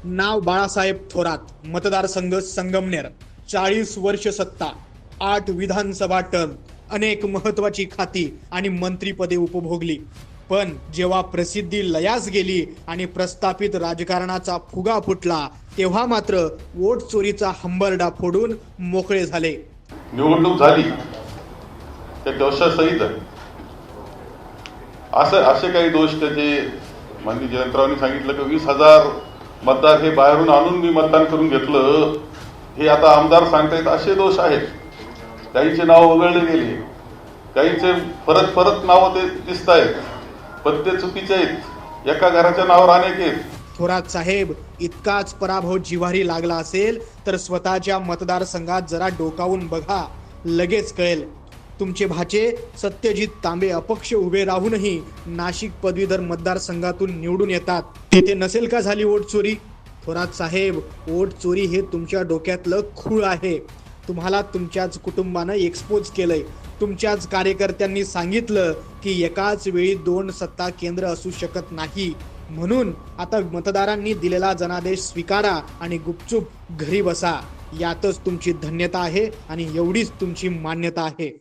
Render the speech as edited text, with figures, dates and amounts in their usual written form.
नाव बाळासाहेब थोरात, मतदारसंघ संगमनेर, 40 वर्ष सत्ता, 8 विधानसभा टर्म, अनेक महत्वाची खाती आणि मंत्रीपदे उपभोगली. पण जेव्हा प्रसिद्धी लयास गेली आणि प्रस्थापित राजकारणाचा फुगा फुटला, तेव्हा मात्र वोट चोरीचा हंबरडा फोडून मोकळे झाले. निवडणूक झाली त्या दोषासहित असे काही दोष त्याचे माननीय जयंतरावांनी सांगितलं की 20,000 मतदार हे बाहेरून आणून मी मतदान करून घेतलं, हे आता आमदार सांगतायत. असे दोष आहेत. काहींचे नाव वगळले गेले, काहींचे परत परत नाव ते दिसत आहेत, पण ते चुकीचे आहेत. एका घराच्या नावावर अनेक आहेत. थोरात साहेब, इतकाच पराभव जिव्हारी लागला असेल तर स्वतःच्या मतदारसंघात जरा डोकावून बघा, लगेच कळेल. तुमचे भाचे सत्यजित तांबे अपक्ष उभे राहूनही नाशिक पदवीधर मतदारसंघातून निवडून येतात. तिथे नसेल का झाली वोट चोरी? थोरात साहेब, वोट चोरी हे तुमच्या डोक्यातलं खूळ आहे. तुम्हाला तुमच्याच कुटुंबानं एक्सपोज केलंय. तुमच्याच कार्यकर्त्यांनी सांगितलं की एकाच वेळी 2 सत्ता केंद्र असू शकत नाही. म्हणून आता मतदारांनी दिलेला जनादेश स्वीकारा आणि गुपचूप घरी बसा. यातच तुमची धन्यता आहे आणि एवढीच तुमची मान्यता आहे.